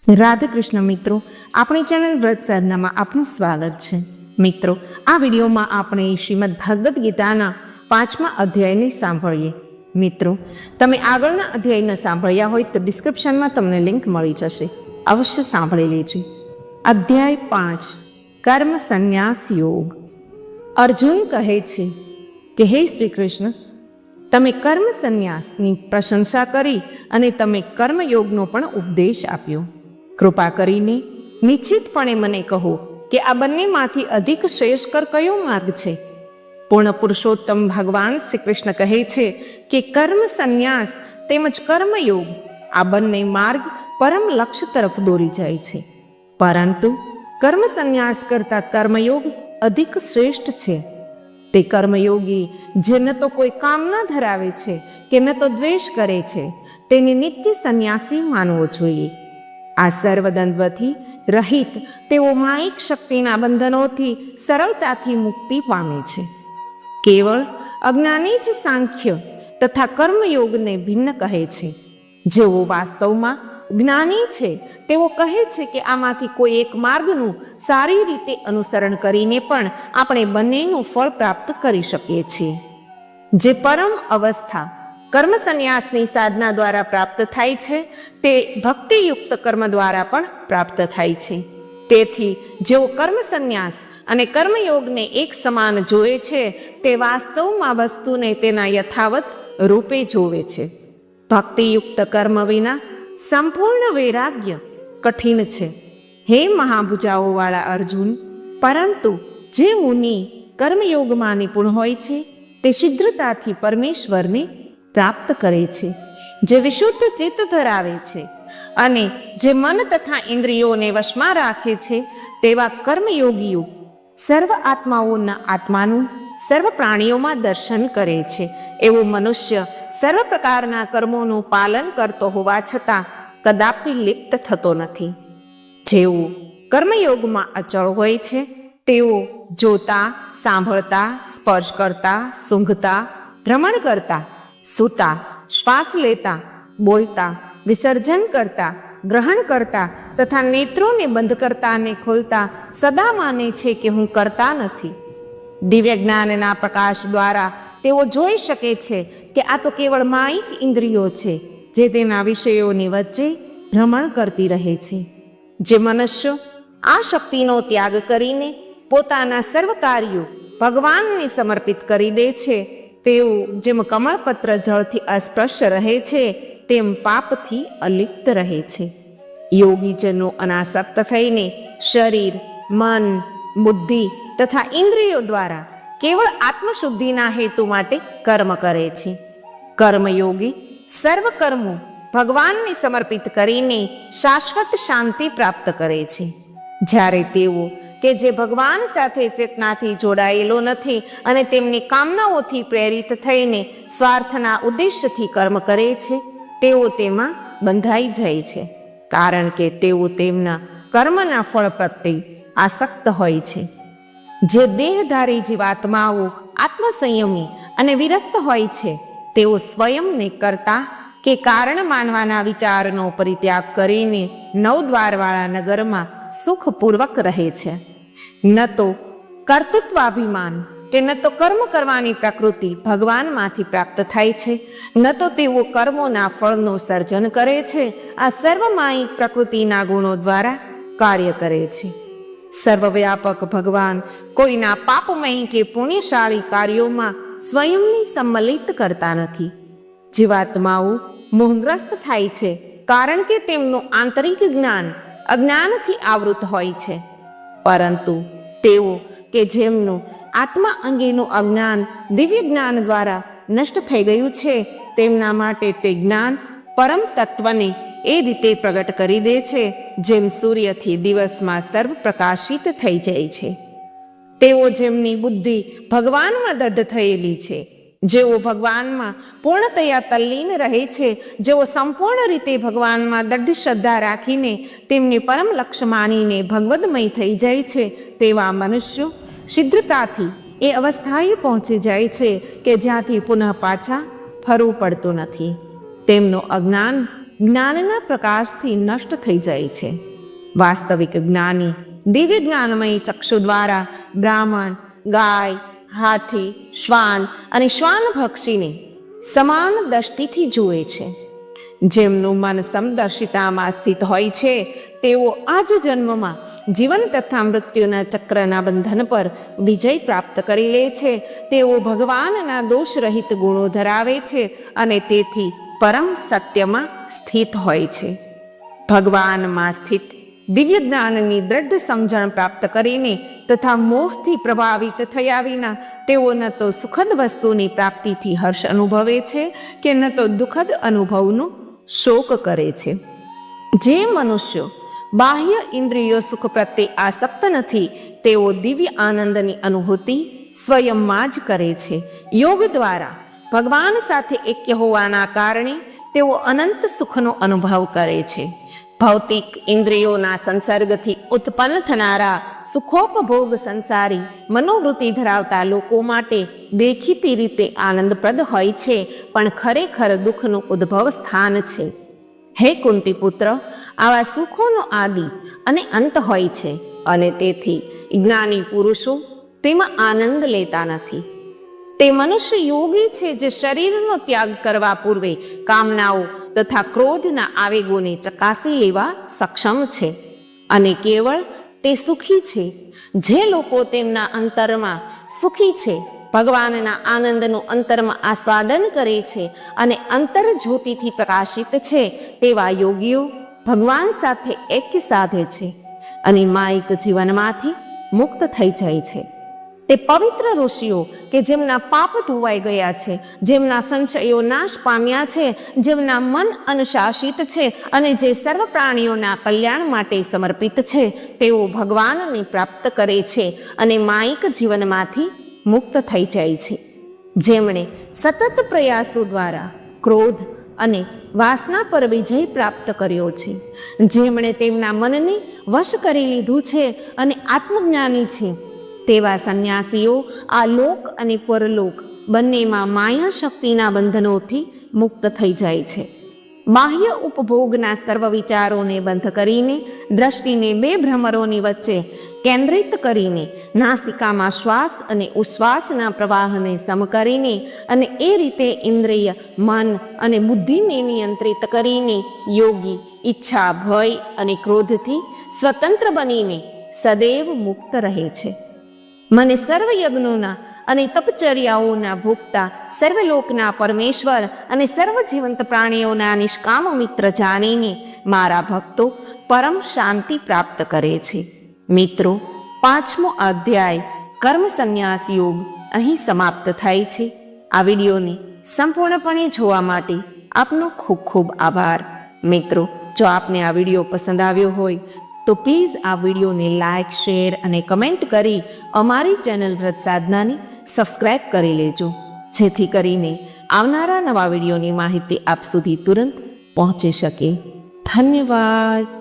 રાધે કૃષ્ણ મિત્રો, આપણી ચેનલ વ્રત સાધનામાં આપનું સ્વાગત છે. મિત્રો, આ વિડીયોમાં આપણે શ્રીમદ ભગવદ્ ગીતાના 5મા અધ્યાયને સાંભળીએ. મિત્રો, તમે આગળના અધ્યાયને સાંભળ્યા હોય તો ડિસ્ક્રિપ્શનમાં તમને લિંક મળી જશે, અવશ્ય સાંભળી લેજો. અધ્યાય 5 કર્મ સંન્યાસ યોગ. અર્જુન કહે છે કે હે શ્રી કૃષ્ણ, તમે કર્મ સંન્યાસની પ્રશંસા કરી અને તમે કર્મયોગનો પણ ઉપદેશ આપ્યો. કૃપા કરીને નિશ્ચિતપણે મને કહો કે આ બંનેમાંથી અધિક શ્રેષ્ઠકર કયો માર્ગ છે? પૂર્ણ પુરુષોત્તમ ભગવાન શ્રી કૃષ્ણ કહે છે કે કર્મ સંન્યાસ તેમજ કર્મયોગ આ બંને માર્ગ પરમ લક્ષ્ય તરફ દોરી જાય છે, પરંતુ કર્મ સંન્યાસ કરતાં કર્મયોગ અધિક શ્રેષ્ઠ છે. તે કર્મયોગી જે ન તો કોઈ કામના ધરાવે છે કે ન તો દ્વેષ કરે છે, તેને નિત્ય સંન્યાસી માનવો જોઈએ. આ સર્વદ્વંદ્વથી રહિત તેઓ માયિક શક્તિના બંધનોથી સરળતાથી મુક્તિ પામે છે. કેવળ અજ્ઞાની જ સાંખ્ય તથા કર્મયોગને ભિન્ન કહે છે. જેઓ વાસ્તવમાં જ્ઞાની છે તેઓ કહે છે કે આમાંથી કોઈ એક માર્ગનું સારી રીતે અનુસરણ કરીને પણ આપણે બંનેનું ફળ પ્રાપ્ત કરી શકીએ છીએ. જે પરમ અવસ્થા કર્મ સંન્યાસની સાધના દ્વારા પ્રાપ્ત થાય છે તે ભક્તિયુક્ત કર્મ દ્વારા પણ પ્રાપ્ત થાય છે. તેથી જેઓ કર્મ સંન્યાસ અને કર્મયોગને એક સમાન જોવે છે તે વાસ્તવમાં વસ્તુને તેના યથાવત રૂપે જોવે છે. ભક્તિયુક્ત કર્મ વિના સંપૂર્ણ વૈરાગ્ય કઠિન છે. હે મહાભુજાઓવાળા અર્જુન, પરંતુ જે મુનિ કર્મયોગમાં નિપુણ હોય છે તે શીઘ્રતાથી પરમેશ્વરને પ્રાપ્ત કરે છે. જે વિશુદ્ધ ચિત્ત ધરાવે છે અને જે મન તથા ઇન્દ્રિયોને વશમાં રાખે છે તેવા કર્મયોગીઓ સર્વ આત્માઓના આત્માનું સર્વ પ્રાણીઓમાં દર્શન કરે છે. એવો મનુષ્ય સર્વ પ્રકારના કર્મોનું પાલન કરતો હોવા છતાં કદાપી લિપ્ત થતો નથી. જેઓ કર્મયોગમાં અચળ હોય છે તેઓ જોતા, સાંભળતા, સ્પર્શ કરતા, સૂંઘતા, ભ્રમણ કરતા, સૂતા, શ્વાસ લેતા, બોલતા, વિસર્જન કરતા, ગ્રહણ કરતા તથા નેત્રોને બંધ કરતા અને ખોલતા સદા માને છે કે હું કરતા નથી. દિવ્ય જ્ઞાનના પ્રકાશ દ્વારા તેઓ જોઈ શકે છે કે આ તો કેવળ માયિક ઇન્દ્રિયો છે જે તેના વિષયોની વચ્ચે ભ્રમણ કરતી રહે છે. જે મનુષ્યો આ શક્તિનો ત્યાગ કરીને પોતાના સર્વ કાર્યો ભગવાનને સમર્પિત કરી દે છે તેઓ જેમ કમળપત્ર જળથી અસ્પૃશ્ય રહે છે તેમ પાપથી અલિપ્ત રહે છે. યોગીજનો અનાસક્ત થઈને શરીર, મન, બુદ્ધિ તથા ઇન્દ્રિયો દ્વારા કેવળ આત્મશુદ્ધિના હેતુ માટે કર્મ કરે છે. કર્મયોગી સર્વ કર્મો ભગવાનને સમર્પિત કરીને શાશ્વત શાંતિ પ્રાપ્ત કરે છે. જ્યારે તેઓ કે જે ભગવાન સાથે ચેતનાથી જોડાયેલો નથી અને તેમની કામનાઓથી પ્રેરિત થઈને સ્વાર્થના ઉદ્દેશ્યથી કર્મ કરે છે તેઓ તેમાં બંધાઈ જાય છે, કારણ કે તેઓ તેમના કર્મના ફળ પ્રત્યે આસક્ત હોય છે. જે દેહધારી જીવાત્માઓ આત્મસંયમી અને વિરક્ત હોય છે તેઓ સ્વયંને કરતા કે કારણ માનવાના વિચારનો પરિત્યાગ કરીને નવદ્વારવાળા નગરમાં સુખપૂર્વક રહે છે. ન તો કર્તૃત્વાભિમાન કે ન તો કર્મ કરવાની પ્રકૃતિ ભગવાનમાંથી પ્રાપ્ત થાય છે, ન તો તેઓ કર્મોના ફળનું સર્જન કરે છે. આ સર્વમાયિક પ્રકૃતિના ગુણો દ્વારા કાર્ય કરે છે. સર્વવ્યાપક ભગવાન કોઈના પાપમય કે પુણ્યશાળી કાર્યોમાં સ્વયંને સંમલિત કરતા નથી. જીવાત્માઓ મોહગ્રસ્ત થાય છે કારણ કે તેમનું આંતરિક જ્ઞાન અજ્ઞાનથી આવૃત હોય છે, પરંતુ તેઓ કે જેમનું આત્મા અંગેનું અજ્ઞાન દિવ્ય જ્ઞાન દ્વારા નષ્ટ થઈ ગયું છે તેમના માટે તે જ્ઞાન પરમ તત્વને એ રીતે પ્રગટ કરી દે છે જેમ સૂર્યથી દિવસમાં સર્વ પ્રકાશિત થઈ જાય છે. તેઓ જેમની બુદ્ધિ ભગવાનમાં દઢ થયેલી છે, જેઓ ભગવાનમાં પૂર્ણતયા તલ્લીન રહે છે, જેઓ સંપૂર્ણ રીતે ભગવાનમાં દઢ શ્રદ્ધા રાખીને તેમને પરમ લક્ષ્ય માનીને ભગવદમય થઈ જાય છે, તેવા મનુષ્યો શીઘ્રતાથી એ અવસ્થાએ પહોંચી જાય છે કે જ્યાંથી પુનઃ પાછા ફરવું પડતું નથી. તેમનું અજ્ઞાન જ્ઞાનના પ્રકાશથી નષ્ટ થઈ જાય છે. વાસ્તવિક જ્ઞાની દિવ્ય જ્ઞાનમય ચક્ષુ દ્વારા બ્રાહ્મણ, ગાય, હાથી, શ્વાન અને શ્વાનભક્ષીને સમાન દ્રષ્ટિથી જુએ છે. જેમનું મન સમદર્શિતામાં સ્થિત હોય છે તેઓ આ જ જન્મમાં જીવન તથા મૃત્યુના ચક્રના બંધન પર વિજય પ્રાપ્ત કરી લે છે. તેઓ ભગવાનના દોષરહિત ગુણો ધરાવે છે અને તેથી પરમ સત્યમાં સ્થિત હોય છે. ભગવાનમાં સ્થિત દિવ્ય જ્ઞાનની દ્રઢ સમજણ પ્રાપ્ત કરીને તથા મોહથી પ્રભાવિત થયા વિના તેઓ ન તો સુખદ વસ્તુની પ્રાપ્તિથી હર્ષ અનુભવે છે કે ન તો દુઃખદ અનુભવનો શોક કરે છે. જે મનુષ્યો બાહ્ય ઇન્દ્રિયો સુખ પ્રત્યે આસક્ત નથી તેઓ દિવ્ય આનંદની અનુભૂતિ સ્વયંમાં જ કરે છે. યોગ દ્વારા ભગવાન સાથે એક્ય હોવાના કારણે તેઓ અનંત સુખનો અનુભવ કરે છે. ભૌતિક ઇન્દ્રિયોના સંસર્ગથી ઉત્પન્ન થનારા સુખોપભોગ સંસારી મનોવૃત્તિ ધરાવતા લોકો માટે દેખીતી રીતે આનંદપ્રદ હોય છે, પણ ખરેખર દુઃખનું ઉદ્ભવ સ્થાન છે. હે કુંતી પુત્ર, આવા સુખોનો આદિ અને અંત હોય છે અને તેથી જ્ઞાની પુરુષો તેમાં આનંદ લેતા નથી. તે મનુષ્ય યોગી છે જે શરીરનો ત્યાગ કરવા પૂર્વે કામનાઓ તથા ક્રોધના આવેગોને ચકાસી લેવા સક્ષમ છે અને કેવળ તે સુખી છે. જે લોકો તેમના અંતરમાં સુખી છે, ભગવાનના આનંદનું અંતરમાં આસ્વાદન કરે છે અને અંતર જ્યોતિથી પ્રકાશિત છે, તેવા યોગીઓ ભગવાન સાથે એક્ય સાધે છે અને માયિક જીવનમાંથી મુક્ત થઈ જાય છે. તે પવિત્ર ઋષિઓ કે જેમના પાપ ધોવાઈ ગયા છે, જેમના સંશયો નાશ પામ્યા છે, જેમના મન અનુશાસિત છે અને જે સર્વ પ્રાણીઓના કલ્યાણ માટે સમર્પિત છે, તેઓ ભગવાનને પ્રાપ્ત કરે છે અને માયિક જીવનમાંથી મુક્ત થઈ જાય છે. જેમણે સતત પ્રયાસો દ્વારા ક્રોધ અને વાસના પર વિજય પ્રાપ્ત કર્યો છે, જેમણે તેમના મનને વશ કરી લીધું છે અને આત્મજ્ઞાની છે, તેવા સંન્યાસીઓ આ લોક અને પરલોક બંનેમાં માયા શક્તિના બંધનોથી મુક્ત થઈ જાય છે. બાહ્ય ઉપભોગના સર્વ વિચારોને બંધ કરીને દ્રષ્ટિને બે ભ્રમરોની વચ્ચે કેન્દ્રિત કરીને નાસિકામાં શ્વાસ અને ઉશ્વાસના પ્રવાહને સમ કરીને અને એ રીતે ઇન્દ્રિય, મન અને બુદ્ધિને નિયંત્રિત કરીને યોગી ઈચ્છા, ભય અને ક્રોધથી સ્વતંત્ર બનીને સદૈવ મુક્ત રહે છે. મને સર્વ યજ્ઞોના અને તપચર્યાઓના ભોગતા સર્વલોકના પરમેશ્વર અને સર્વ જીવંત પ્રાણીઓના નિષ્કામ મિત્ર જાણીને મારા ભક્તો પરમ શાંતિ પ્રાપ્ત કરે છે. મિત્રો, 5મો અધ્યાય કર્મ સંન્યાસ યોગ અહીં સમાપ્ત થાય છે. આ વિડીયોને સંપૂર્ણપણે જોવા માટે આપનો ખૂબ ખૂબ આભાર. મિત્રો, જો આપને આ વિડીયો પસંદ આવ્યો હોય તો પ્લીઝ આ વિડીયોને લાઇક, શેર અને કમેન્ટ કરી અમારી ચેનલ વ્રત સાધનાને સબસ્ક્રાઈબ કરી લેજો, જેથી કરીને આવનારા નવા વિડીયોની માહિતી આપ સુધી તુરંત પહોંચી શકે. ધન્યવાદ.